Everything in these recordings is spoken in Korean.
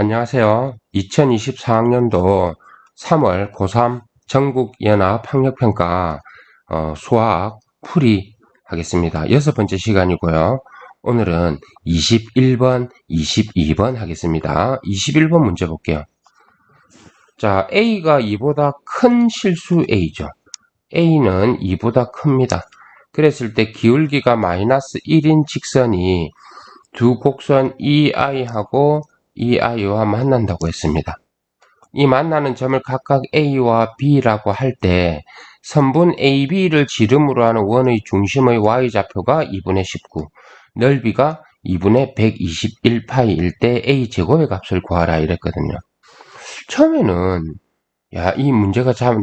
안녕하세요. 2024학년도 3월 고3 전국연합학력평가 수학 풀이 하겠습니다. 6번째 시간이고요. 오늘은 21번, 22번 하겠습니다. 21번 문제 볼게요. 자, A가 2보다 큰 실수 A죠. A는 2보다 큽니다. 그랬을 때 기울기가 마이너스 1인 직선이 두 곡선 EI하고 EI와 만난다고 했습니다. 이 만나는 점을 각각 A와 B라고 할 때 선분 AB를 지름으로 하는 원의 중심의 Y좌표가 2분의 19, 넓이가 2분의 121파이일 때 A제곱의 값을 구하라 이랬거든요. 처음에는 이 문제가 잘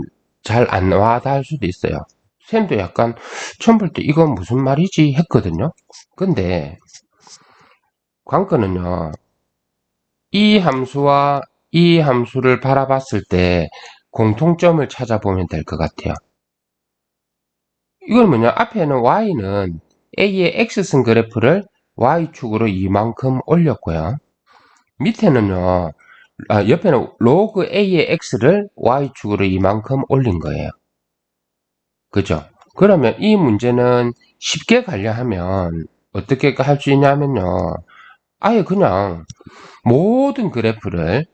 안 와닿을 수도 있어요. 쌤도 약간 처음 볼 때 이건 무슨 말이지 했거든요. 근데 관건은요. 이 함수와 이 함수를 바라봤을 때 공통점을 찾아보면 될 것 같아요. 이건 뭐냐? 앞에는 y는 a의 x승 그래프를 y축으로 이만큼 올렸고요. 밑에는요. 옆에는 로그 a의 x를 y축으로 이만큼 올린 거예요. 그죠? 그러면 이 문제는 쉽게 가려 하면 어떻게 할 수 있냐면요. 아예 그냥 모든 그래프를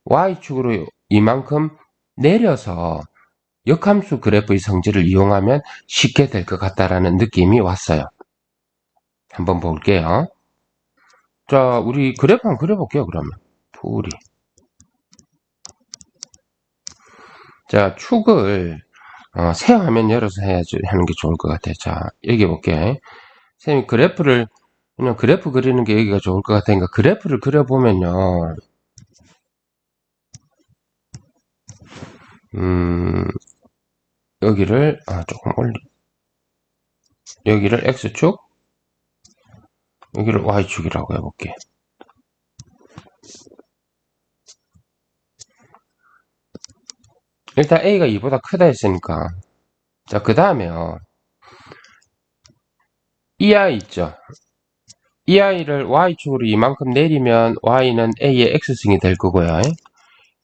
y축으로 이만큼 내려서 역함수 그래프의 성질을 이용하면 쉽게 될 것 같다라는 느낌이 왔어요. 한번 볼게요. 자, 우리 그래프 한번 그려볼게요, 그러면. 풀이. 자, 축을 새 화면 열어서 하는 게 좋을 것 같아요. 자, 여기 볼게요. 선생님이 그냥 그래프 그리는 게 여기가 좋을 것 같으니까 그래프를 그려보면요. 여기를 조금 여기를 X축, 여기를 Y축이라고 해볼게. 일단 A가 2보다 크다 했으니까. 자, 그 다음에요. 이 아이 있죠? 이 아이를 Y축으로 이만큼 내리면 Y는 A의 X승이 될 거고요.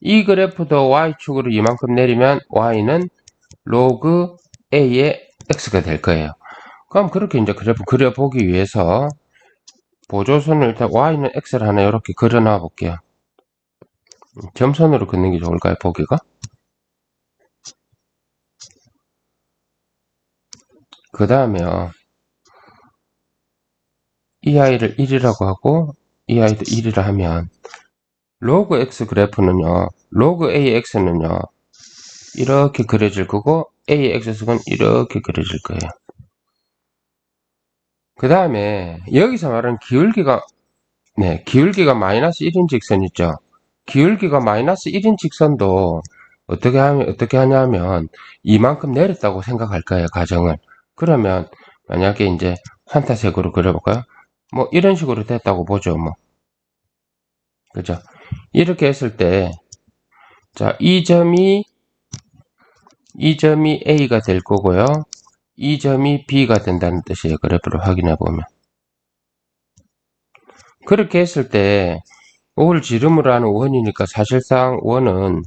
이 그래프도 Y축으로 이만큼 내리면 Y는 로그 A의 X가 될 거예요. 그럼 그렇게 이제 그래프 그려보기 위해서 보조선을 일단 Y는 X를 하나 이렇게 그려놔 볼게요. 점선으로 긋는 게 좋을까요, 보기가? 그 다음에요. 이 아이를 1이라고 하고 이 아이도 1이라 하면 로그 x 그래프는요. 로그 ax는요. 이렇게 그려질 거고 ax승은 이렇게 그려질 거예요. 그 다음에 여기서 말하는 기울기가 마이너스 1인 직선 있죠. 기울기가 마이너스 1인 직선도 어떻게 하냐면 이만큼 내렸다고 생각할 거예요. 가정을. 그러면 만약에 이제 환타색으로 그려볼까요? 뭐 이런 식으로 됐다고 보죠. 뭐 그죠? 이렇게 했을 때 자, 이 점이 A가 될 거고요. 이 점이 B가 된다는 뜻이에요. 그래프를 확인해 보면. 그렇게 했을 때 O를 지름으로 하는 원이니까 사실상 원은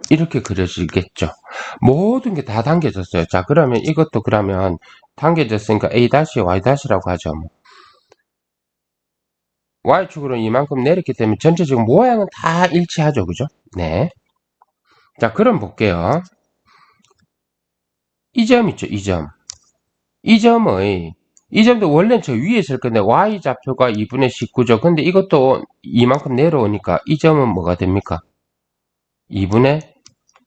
이렇게 그려지겠죠. 모든 게 다 당겨졌어요. 자, 그러면 이것도 그러면 당겨졌으니까 A-Y-라고 하죠. Y축으로 이만큼 내렸기 때문에 전체적인 모양은 다 일치하죠. 그죠? 네. 자, 그럼 볼게요. 이 점 있죠. 이 점. 이 점도 원래는 저 위에 있을 건데 Y좌표가 2분의 19죠. 근데 이것도 이만큼 내려오니까 이 점은 뭐가 됩니까? 2분의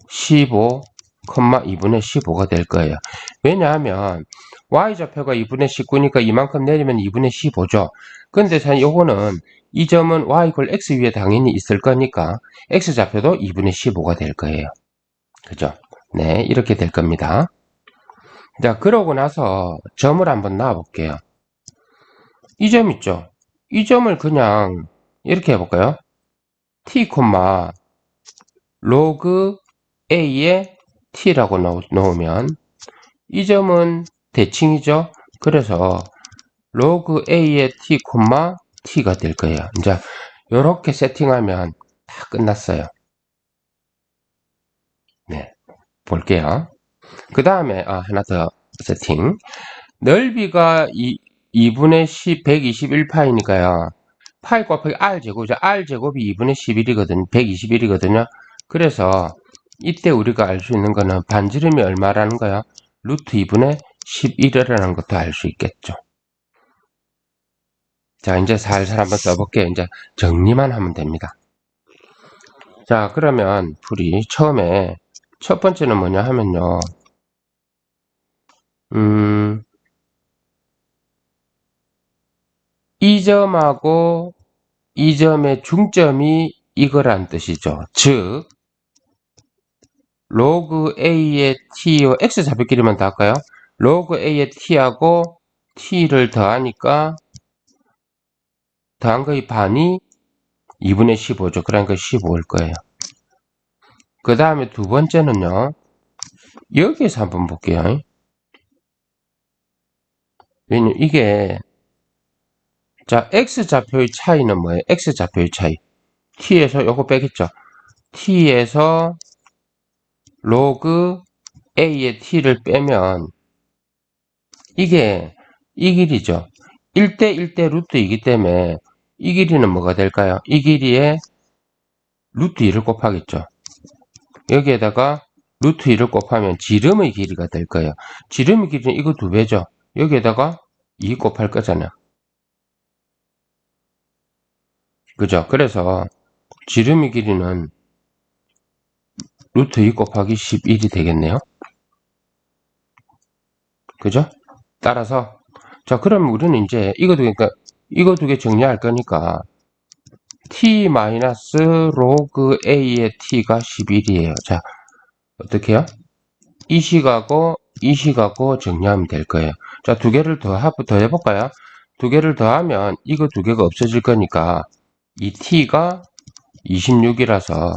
15, 2분의 15가 될 거예요. 왜냐하면 Y좌표가 2분의 19니까 이만큼 내리면 2분의 15죠. 근데 요거는 이 점은 Y = X 위에 당연히 있을 거니까 X좌표도 2분의 15가 될 거예요. 그죠? 네, 이렇게 될 겁니다. 자, 그러고 나서 점을 한번 놔 볼게요. 이 점 있죠? 이 점을 그냥 이렇게 해볼까요? t, 로그 a의 t라고 넣으면 이 점은 대칭이죠? 그래서 로그 A의 t, t가 될 거예요. 이제 이렇게 세팅하면 다 끝났어요. 네, 볼게요. 그 다음에 하나 더 세팅. 넓이가 2분의 10, 121파이니까요. 파이 곱하기 r제곱이죠. r제곱이 2분의 11이거든요. 121이거든요. 그래서 이때 우리가 알 수 있는 거는 반지름이 얼마라는 거야? 루트 2분의 11이라는 것도 알 수 있겠죠. 자, 이제 살살 한번 써볼게요. 이제 정리만 하면 됩니다. 자, 그러면 풀이 처음에 첫 번째는 뭐냐 하면요. 이 점하고 이 점의 중점이 이거란 뜻이죠. 즉 로그 A의 T와 X좌표끼리만 더 할까요? 로그 A의 T하고 T를 더하니까 더한 거의 반이 2분의 15죠. 그러니까 15일 거예요. 그 다음에 두 번째는요. 여기에서 한번 볼게요. 왜냐면 이게 자 X좌표의 차이는 뭐예요? X좌표의 차이. T에서 요거 빼겠죠. T에서 로그 A의 T를 빼면 이게 이 길이죠. 1대 1대 루트2이기 때문에 이 길이는 뭐가 될까요? 이 길이에 루트 2를 곱하겠죠. 여기에다가 루트 2를 곱하면 지름의 길이가 될 거예요. 지름의 길이는 이거 2배죠. 여기에다가 2 곱할 거잖아요. 그죠? 그래서 지름의 길이는 루트 2 곱하기 11이 되겠네요. 그죠? 따라서 자 그럼 우리는 이제 이거 두 개 정리할 거니까 t 마이너스 로그 a의 t가 11이에요. 자 어떻게 해요? 이 식하고 이 식하고 정리하면 될 거예요. 자 두 개를 더 해볼까요? 두 개를 더하면 이거 두 개가 없어질 거니까 이 t가 26이라서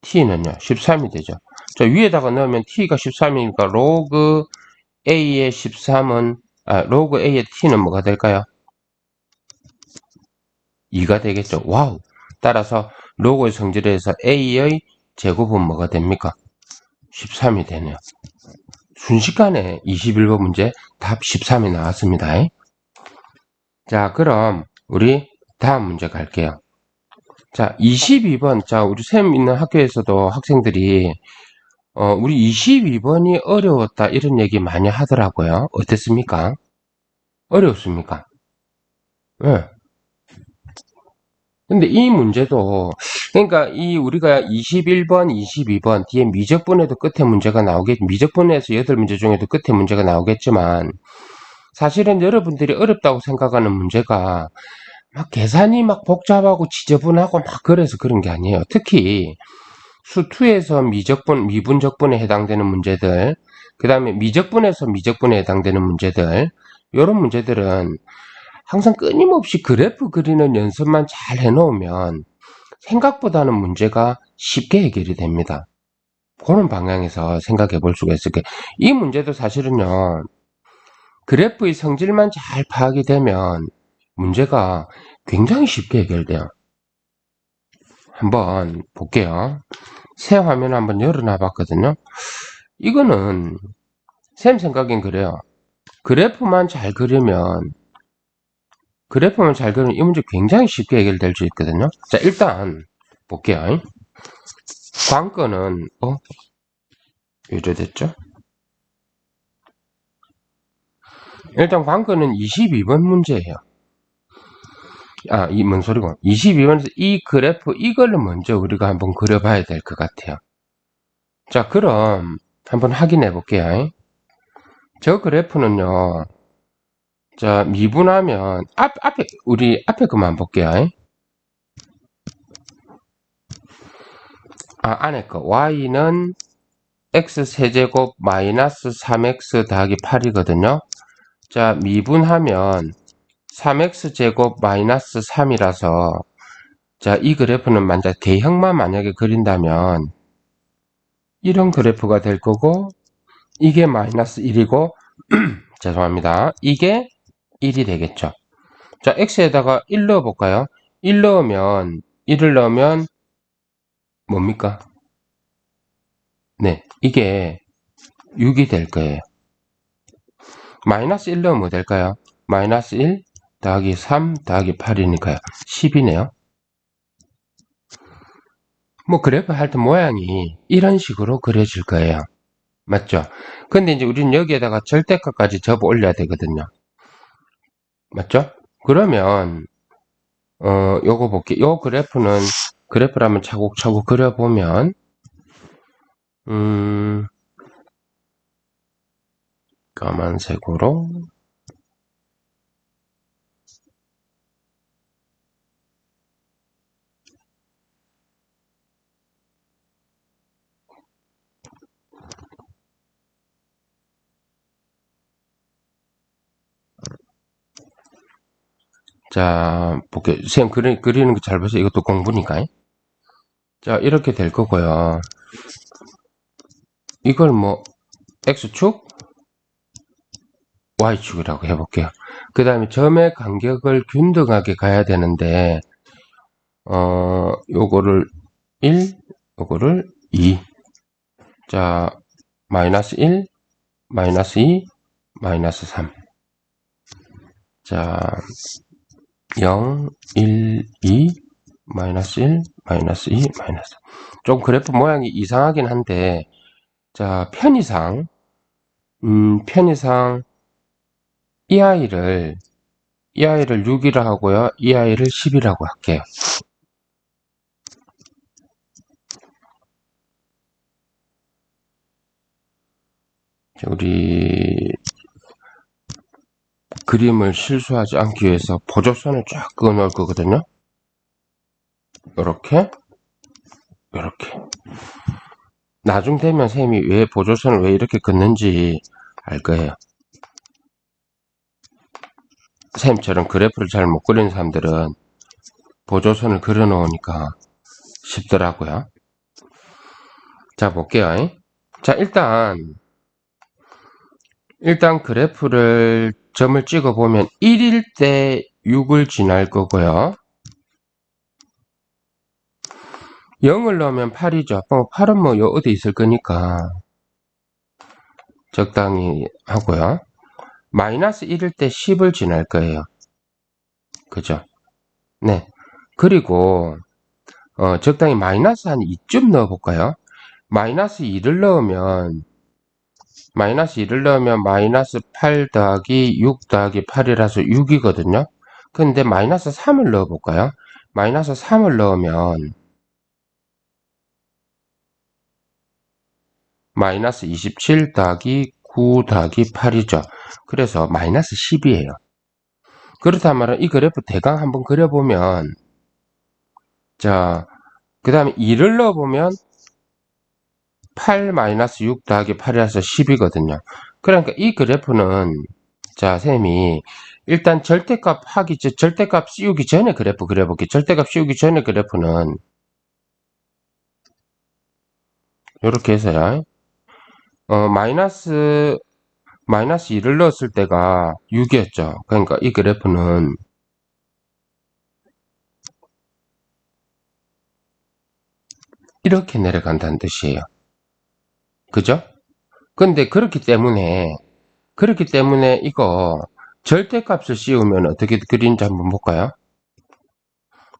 t는요 13이 되죠. 자 위에다가 넣으면 t가 13이니까 로그 a의 13은 로그 a의 t는 뭐가 될까요? 2가 되겠죠. 와우. 따라서 로그의 성질에서 a의 제곱은 뭐가 됩니까? 13이 되네요. 순식간에 21번 문제 답 13이 나왔습니다. 자 그럼 우리 다음 문제 갈게요. 자 22번 자 우리 쌤 있는 학교에서도 학생들이 우리 22번이 어려웠다 이런 얘기 많이 하더라고요. 어땠습니까? 어려웠습니까? 네. 근데 이 문제도 그러니까 이 우리가 21번, 22번 뒤에 미적분에도 끝에 문제가 미적분에서 8문제 중에도 끝에 문제가 나오겠지만 사실은 여러분들이 어렵다고 생각하는 문제가 막 계산이 막 복잡하고 지저분하고 막 그래서 그런 게 아니에요. 특히 수2에서 미분적분에 해당되는 문제들, 그 다음에 미적분에서 미적분에 해당되는 문제들, 이런 문제들은 항상 끊임없이 그래프 그리는 연습만 잘 해놓으면 생각보다는 문제가 쉽게 해결이 됩니다. 그런 방향에서 생각해 볼 수가 있을 거예요. 이 문제도 사실은요, 그래프의 성질만 잘 파악이 되면 문제가 굉장히 쉽게 해결돼요. 한번 볼게요. 새 화면 한번 열어놔 봤거든요. 이거는 쌤 생각엔 그래요. 그래프만 잘 그리면 이 문제 굉장히 쉽게 해결될 수 있거든요. 자 일단 볼게요. 관건은 유도됐죠? 일단 관건은 22번 문제예요. 뭔 소리고 22번에서 이 그래프 이걸로 먼저 우리가 한번 그려봐야 될 것 같아요. 자 그럼 한번 확인해 볼게요. 저 그래프는요. 자 미분하면 우리 앞에 것만 볼게요. 안에 거 y는 x세제곱 마이너스 3x 더하기 8이거든요. 자 미분하면 3x제곱 마이너스 3이라서 자 이 그래프는 만약 대형만 만약에 그린다면 이런 그래프가 될 거고 이게 마이너스 1이고 죄송합니다. 이게 1이 되겠죠. 자, x에다가 1 넣어볼까요? 1을 넣으면 뭡니까? 네, 이게 6이 될 거예요. 마이너스 1 넣으면 뭐 될까요? 마이너스 1 더하기 3 더하기 8이니까요. 10이네요. 뭐 그래프 할 때 모양이 이런 식으로 그려질 거예요. 맞죠? 근데 이제 우리는 여기에다가 절대값까지 접어 올려야 되거든요. 맞죠? 그러면 요거 볼게요. 요 그래프를 한번 차곡차곡 그려보면 까만색으로 자 볼게요. 선생님 그리는 거 잘 보세요. 이것도 공부니까. 자 이렇게 될 거고요. 이걸 뭐 X축 Y축이라고 해볼게요. 그 다음에 점의 간격을 균등하게 가야 되는데 요거를 1, 요거를 2. 자, 마이너스 1, 마이너스 2, 마이너스 3. 자, 0, 1, 2, 마이너스 1, 마이너스 2, 마이너스 3. 좀 그래프 모양이 이상하긴 한데, 자, 편의상 이 아이를 6이라 하고요. 이 아이를 10이라고 할게요. 우리 그림을 실수하지 않기 위해서 보조선을 쫙 그어 놓을 거거든요. 요렇게 나중 되면 쌤이 왜 보조선을 왜 이렇게 긋는지 알 거예요. 쌤처럼 그래프를 잘 못 그리는 사람들은 보조선을 그려 놓으니까 쉽더라고요. 자 볼게요. 자 일단 그래프를 점을 찍어 보면 1일 때 6을 지날 거고요. 0을 넣으면 8이죠. 8은 뭐 어디 있을 거니까 적당히 하고요. 마이너스 1일 때 10을 지날 거예요. 그죠? 네. 그리고 적당히 마이너스 한 2쯤 넣어볼까요? 마이너스 2를 넣으면 마이너스 8 더하기 6 더하기 8이라서 6이거든요. 근데 마이너스 3을 넣어볼까요? 마이너스 3을 넣으면 마이너스 27 더하기 9 더하기 8이죠. 그래서 마이너스 10이에요. 그렇다면 이 그래프 대강 한번 그려보면 자, 그 다음에 2를 넣어보면 8 마이너스 6 더하기 8이라서 10이거든요. 그러니까 이 그래프는 자, 쌤이 일단 절대값 씌우기 전에 그래프 그려볼게요. 절대값 씌우기 전에 그래프는 이렇게 해서요. 마이너스 2를 넣었을 때가 6이었죠. 그러니까 이 그래프는 이렇게 내려간다는 뜻이에요. 그죠? 근데 그렇기 때문에 이거 절대값을 씌우면 어떻게 그리는지 한번 볼까요?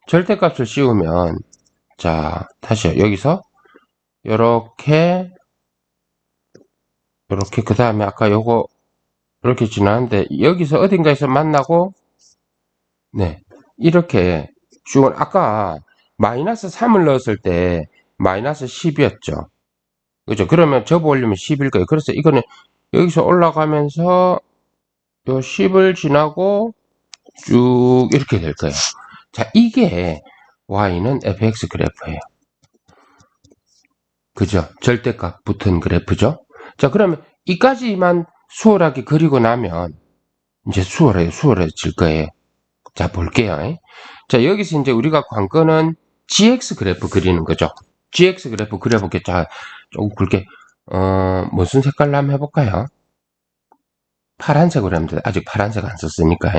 절대값을 씌우면 자 다시요. 여기서 요렇게 그 다음에 아까 요거 이렇게 지나는데 여기서 어딘가에서 만나고 네 이렇게 쭉 아까 마이너스 3을 넣었을 때 마이너스 10이었죠. 그죠? 그러면 접어 올리면 10일 거예요. 그래서 이거는 여기서 올라가면서 요 10을 지나고 쭉 이렇게 될 거예요. 자, 이게 y는 fx 그래프예요. 그죠? 절대값 붙은 그래프죠? 자, 그러면 이까지만 수월하게 그리고 나면 이제 수월해질 거예요. 자, 볼게요. 자, 여기서 이제 우리가 관건은 gx 그래프 그리는 거죠. gx 그래프 그려볼게요. 자, 조금 굵게, 무슨 색깔로 한번 해볼까요? 파란색으로 하면 돼. 아직 파란색 안 썼으니까.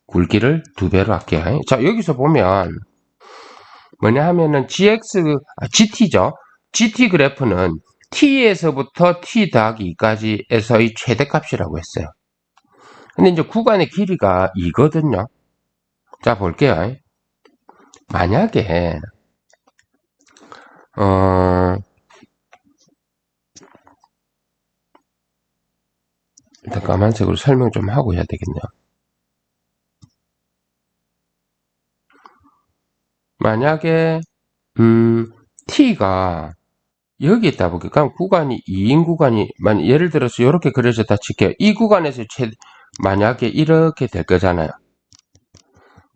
굵기를 2배로 할게요. 자, 여기서 보면 뭐냐 하면은 GT죠. GT 그래프는 T에서부터 T 더하기 2까지에서의 최대값이라고 했어요. 근데 이제 구간의 길이가 2거든요. 자, 볼게요. 만약에, 일단 까만색으로 설명 좀 하고 해야 되겠네요. 만약에, T가 여기 있다 보니까 그럼 구간이 2인 구간이 예를 들어서 이렇게 그려졌다 칠게요. 이 구간에서 만약에 이렇게 될 거잖아요.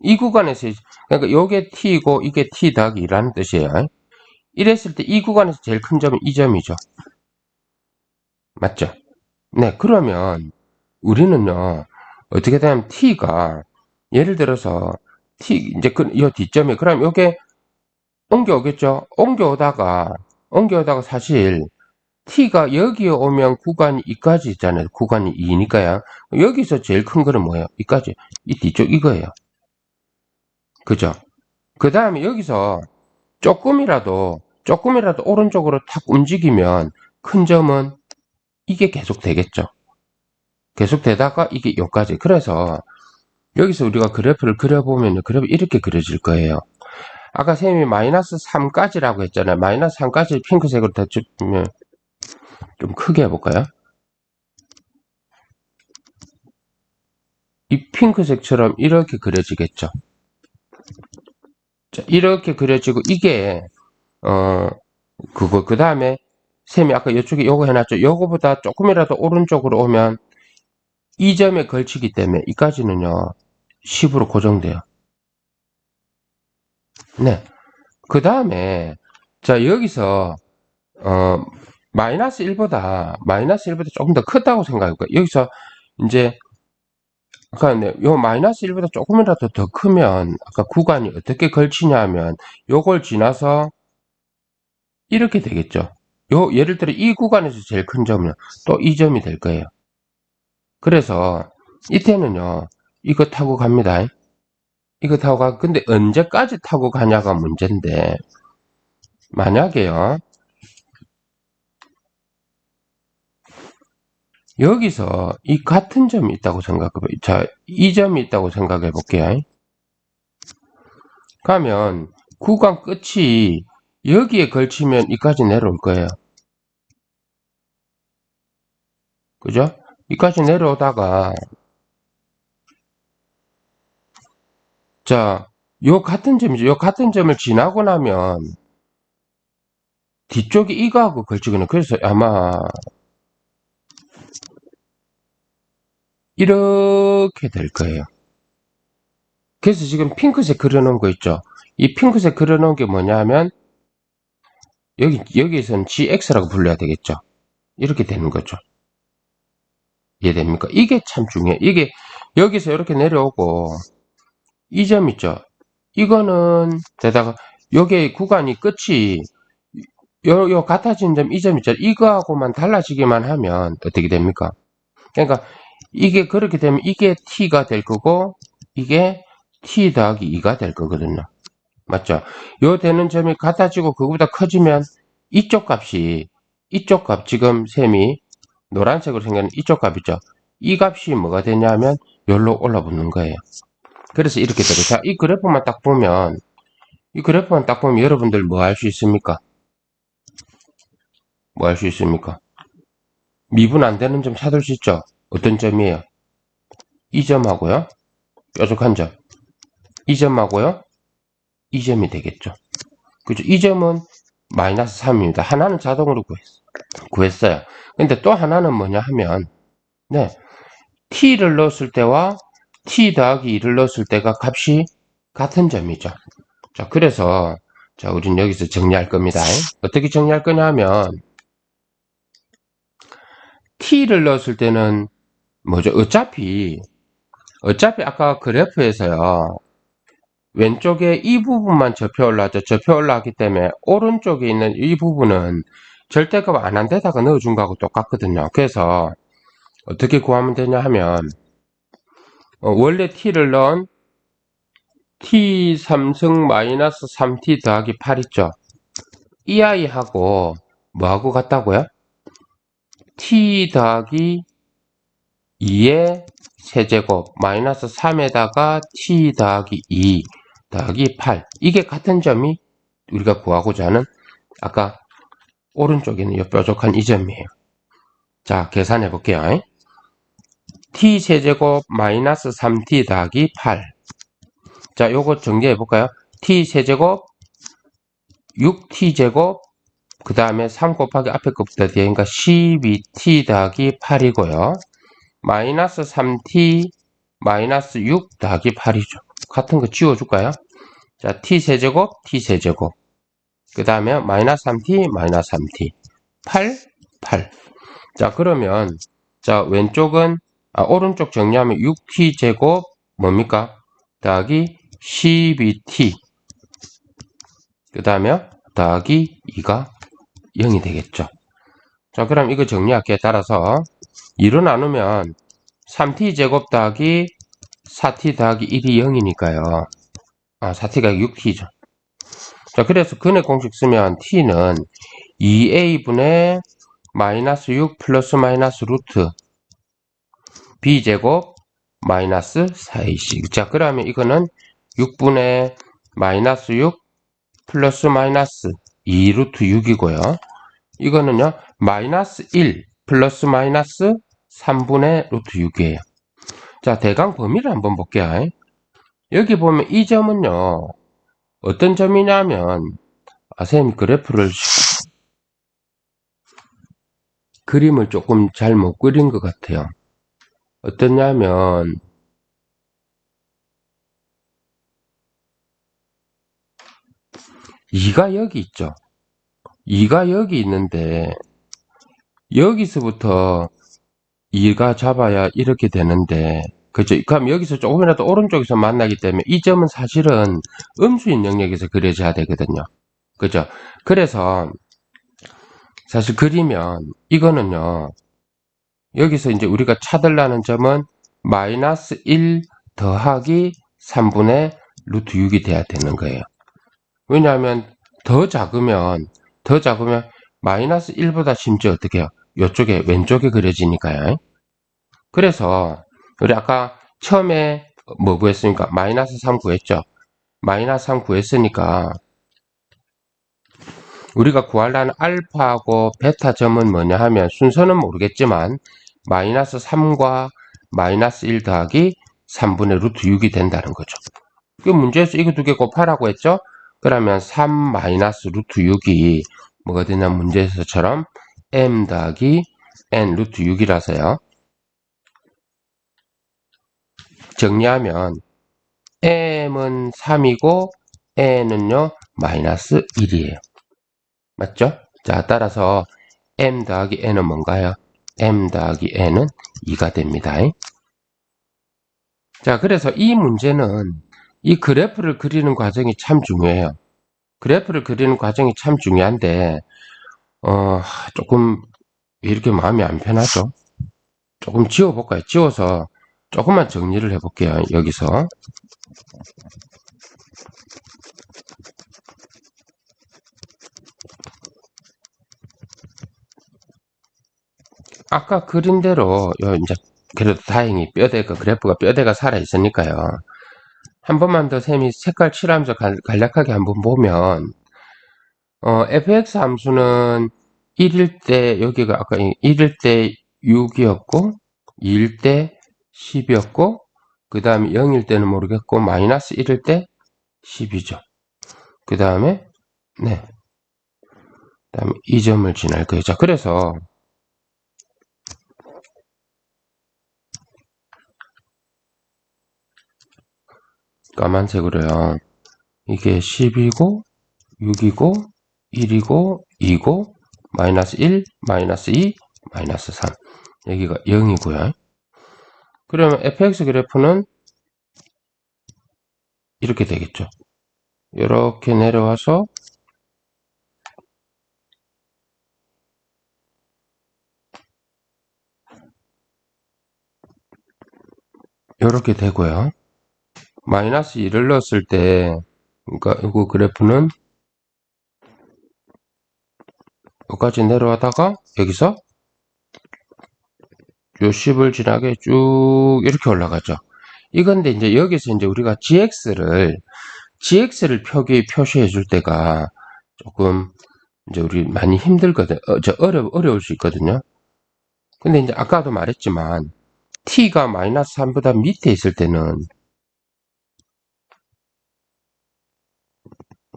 이 구간에서 그러니까 요게 T고 이게 T 더하기 2라는 뜻이에요. 이랬을 때 이 구간에서 제일 큰 점은 이 점이죠. 맞죠? 네, 그러면 우리는요 어떻게 되냐면 T가 예를 들어서 T 이제 요 뒷점이 그럼 요게 옮겨오겠죠? 옮겨오다가 사실 T가 여기에 오면 구간이 2까지 있잖아요. 구간이 2니까요. 여기서 제일 큰 거는 뭐예요? 2까지. 이 뒤쪽 이거예요. 그죠? 그 다음에 여기서 조금이라도 오른쪽으로 탁 움직이면 큰 점은 이게 계속 되겠죠. 계속 되다가 이게 여기까지. 그래서 여기서 우리가 그래프를 그려보면 그래프 이렇게 그려질 거예요. 아까 쌤이 마이너스 3까지라고 했잖아요. 마이너스 3까지 핑크색으로 다 주면 좀 크게 해볼까요? 이 핑크색처럼 이렇게 그려지겠죠. 자, 이렇게 그려지고 이게 그 다음에 쌤이 아까 이쪽에 요거 해놨죠. 요거보다 조금이라도 오른쪽으로 오면 이 점에 걸치기 때문에 이까지는요 10으로 고정돼요. 네. 그 다음에 자 여기서 마이너스 1보다 조금 더 크다고 생각할까요? 여기서 이제 아까 요 마이너스 1보다 조금이라도 더 크면 아까 구간이 어떻게 걸치냐 하면 요걸 지나서 이렇게 되겠죠. 예를 들어 이 구간에서 제일 큰 점은 또 이 점이 될 거예요. 그래서 이때는요 이거 타고 갑니다. 이거 타고 가. 근데 언제까지 타고 가냐가 문제인데 만약에요 여기서 이 같은 점이 있다고 생각해봐요. 자, 이 점이 있다고 생각해 볼게요. 가면 구간 끝이 여기에 걸치면 이까지 내려올 거예요. 그죠? 이까지 내려오다가 자, 요 같은 점이죠. 요 같은 점을 지나고 나면 뒤쪽에 이거하고 걸치거든요. 그래서 아마 이렇게 될 거예요. 그래서 지금 핑크색 그려놓은 거 있죠. 이 핑크색 그려놓은 게 뭐냐 하면 여기에서는 GX라고 불러야 되겠죠. 이렇게 되는 거죠. 이해됩니까? 이게 참 중요해. 이게 여기서 이렇게 내려오고 이 점 있죠. 이거는 게다가 요게 구간이 끝이 요 같아진 점 이 점 있죠. 이거하고만 달라지기만 하면 어떻게 됩니까? 그러니까 이게 그렇게 되면 이게 t가 될 거고 이게 t 더하기 2가 될 거거든요. 맞죠? 요 되는 점이 같아지고 그거보다 커지면 이쪽 값 지금 셈이 노란색으로 생긴 이쪽 값 있죠? 이 값이 뭐가 되냐면 여기로 올라붙는 거예요. 그래서 이렇게 되고 자, 이 그래프만 딱 보면 여러분들 뭐 할 수 있습니까? 뭐 할 수 있습니까? 미분 안 되는 점 찾을 수 있죠? 어떤 점이에요? 이 점하고요. 뾰족한 점. 이 점하고요. 이 점이 되겠죠. 그죠? 이 점은 마이너스 3입니다. 하나는 자동으로 구했어요. 근데 또 하나는 뭐냐 하면 네, t를 넣었을 때와 t 더하기 2를 넣었을 때가 값이 같은 점이죠. 자, 그래서 자, 우린 여기서 정리할 겁니다. 어떻게 정리할 거냐 하면 t를 넣었을 때는 뭐죠? 어차피 아까 그래프에서요. 왼쪽에 이 부분만 접혀 올라왔죠. 접혀 올라왔기 때문에 오른쪽에 있는 이 부분은 절대값 안 한 데다가 넣어준 거하고 똑같거든요. 그래서 어떻게 구하면 되냐 하면 원래 t를 넣은 t 3승 마이너스 3t 더하기 8 있죠. 이 아이하고 뭐하고 같다고요? t 더하기 2의 세제곱 마이너스 3에다가 t 더하기 2 더하기 8 이게 같은 점이 우리가 구하고자 하는 아까 오른쪽에 있는 이 뾰족한 이 점이에요. 자, 계산해 볼게요. t 세제곱 마이너스 3t 더하기 8. 자, 요거 정리해 볼까요? t 세제곱 6t제곱 그 다음에 3 곱하기 앞에 것부터 뒤에니까 12t 더하기 8이고요. 마이너스 3t 마이너스 6 더하기 8이죠. 같은 거 지워줄까요? 자, t 세제곱 t 세제곱 그 다음에 마이너스 3t 마이너스 3t 8 8. 자, 그러면 자 왼쪽은 오른쪽 정리하면 6t 제곱 뭡니까? 더하기 12t 그 다음에 더하기 2가 0이 되겠죠. 자, 그럼 이거 정리할게. 따라서 2로 나누면 3t 제곱 더하기 4t 더하기 1이 0이니까요. 4t가 6t죠. 자, 그래서 근의 공식 쓰면 t는 2a분의 마이너스 6 플러스 마이너스 루트 b제곱 마이너스 4ac. 자, 그러면 이거는 6분의 마이너스 6 플러스 마이너스 2 루트 6이고요. 이거는요, 마이너스 1 플러스 마이너스 3분의 루트 6이에요. 자, 대강 범위를 한번 볼게요. 여기 보면 이 점은요, 어떤 점이냐면, 선생님 그림을 조금 잘 못 그린 것 같아요. 어떠냐면, 2가 여기 있죠. 2가 여기 있는데, 여기서부터 2가 잡아야 이렇게 되는데, 그죠? 그럼 여기서 조금이라도 오른쪽에서 만나기 때문에 이 점은 사실은 음수인 영역에서 그려져야 되거든요. 그죠? 그래서 사실 그리면 이거는요. 여기서 이제 우리가 찾으려는 점은 마이너스 1 더하기 3분의 루트 6이 돼야 되는 거예요. 왜냐하면 더 작으면 마이너스 1보다 심지어 어떻게 해요? 이쪽에 왼쪽에 그려지니까요. 그래서 우리 아까 처음에 뭐 구했습니까? 마이너스 3 구했죠. 마이너스 3 구했으니까 우리가 구하려는 알파하고 베타 점은 뭐냐 하면 순서는 모르겠지만 마이너스 3과 마이너스 1 더하기 3분의 루트 6이 된다는 거죠. 그 문제에서 이거 두 개 곱하라고 했죠. 그러면 3 마이너스 루트 6이 뭐가 되냐 문제에서처럼 m 더하기 n 루트 6이라서요. 정리하면 m은 3이고 n은요 마이너스 1이에요. 맞죠? 자, 따라서 m 더하기 n은 뭔가요? m 더하기 n은 2가 됩니다. 자, 그래서 이 문제는 이 그래프를 그리는 과정이 참 중요해요. 그래프를 그리는 과정이 참 중요한데 조금 이렇게 마음이 안 편하죠? 조금 지워볼까요? 지워서 조금만 정리를 해볼게요. 여기서 아까 그린 대로 이제 그래도 다행히 그래프가 뼈대가 살아 있으니까요. 한 번만 더 쌤이 색깔 칠하면서 간략하게 한번 보면 fx 함수는 1일 때 여기가 아까 1일 때 6이었고 2일 때 10이었고 그 다음에 0일 때는 모르겠고 마이너스 1일 때 10이죠. 그 다음에 네, 그다음에 이 점을 지날 거예요. 자, 그래서 까만색으로요. 이게 10이고 6이고 1이고 2고 마이너스 1, 마이너스 2, 마이너스 3 여기가 0이고요. 그러면 fx 그래프는 이렇게 되겠죠. 이렇게 내려와서 이렇게 되고요. 마이너스 1을 넣었을 때, 그러니까 이거 그래프는 여기까지 내려가다가 여기서 요 10을 지나게 쭉 이렇게 올라가죠. 이건데 이제 여기서 이제 우리가 GX를 표시해 줄 때가 조금 이제 우리 많이 힘들거든. 어려울 수 있거든요. 근데 이제 아까도 말했지만 t가 마이너스 3보다 밑에 있을 때는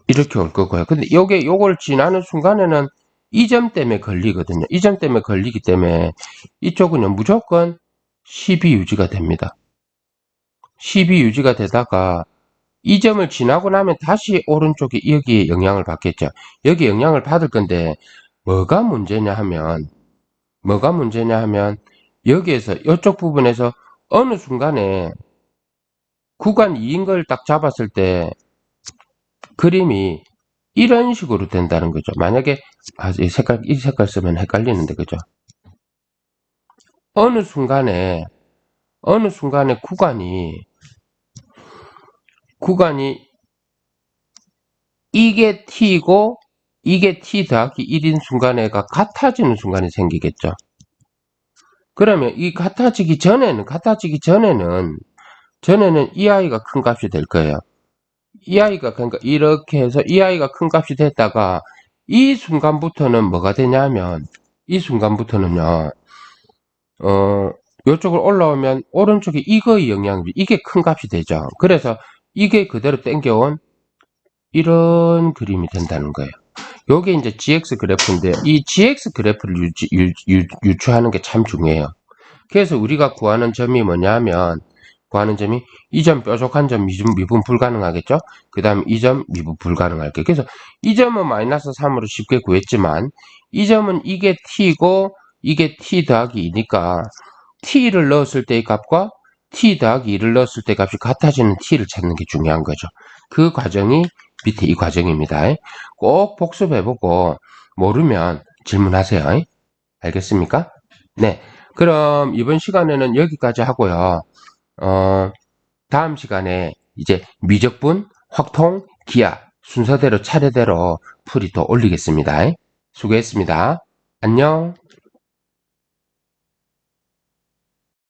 이렇게 올 거고요. 근데 요걸 지나는 순간에는 이 점 때문에 걸리거든요. 이 점 때문에 걸리기 때문에 이쪽은요, 무조건 10이 유지가 됩니다. 10이 유지가 되다가 이 점을 지나고 나면 다시 오른쪽에 여기에 영향을 받겠죠. 여기 영향을 받을 건데 뭐가 문제냐 하면 여기에서 이쪽 부분에서 어느 순간에 구간 2인 걸 딱 잡았을 때 그림이 이런 식으로 된다는 거죠. 만약에 이 색깔 쓰면 헷갈리는데 그죠? 어느 순간에 구간이 이게 t고 이게 t 더하기 1인 순간에가 같아지는 순간이 생기겠죠. 그러면 이 같아지기 전에는 이 아이가 큰 값이 될 거예요. 이 아이가 그러니까 이렇게 해서 이 아이가 큰 값이 됐다가 이 순간부터는 뭐가 되냐면 이 순간부터는요. 이쪽으로 올라오면 오른쪽에 이거의 영향이 이게 큰 값이 되죠. 그래서 이게 그대로 땡겨온 이런 그림이 된다는 거예요. 요게 이제 GX 그래프인데 이 GX 그래프를 유추하는 게 참 중요해요. 그래서 우리가 구하는 점이 뭐냐면 이 점 뾰족한 점 미분 불가능하겠죠? 그 다음 이 점 미분 불가능할게요. 그래서 이 점은 마이너스 3으로 쉽게 구했지만 이 점은 이게 t고 이게 t 더하기 2니까 t를 넣었을 때의 값과 t 더하기 2를 넣었을 때 값이 같아지는 t를 찾는 게 중요한 거죠. 그 과정이 밑에 이 과정입니다. 꼭 복습해보고 모르면 질문하세요. 알겠습니까? 네. 그럼 이번 시간에는 여기까지 하고요. 다음 시간에 이제 미적분, 확통, 기하 순서대로 차례대로 풀이 더 올리겠습니다. 수고했습니다. 안녕.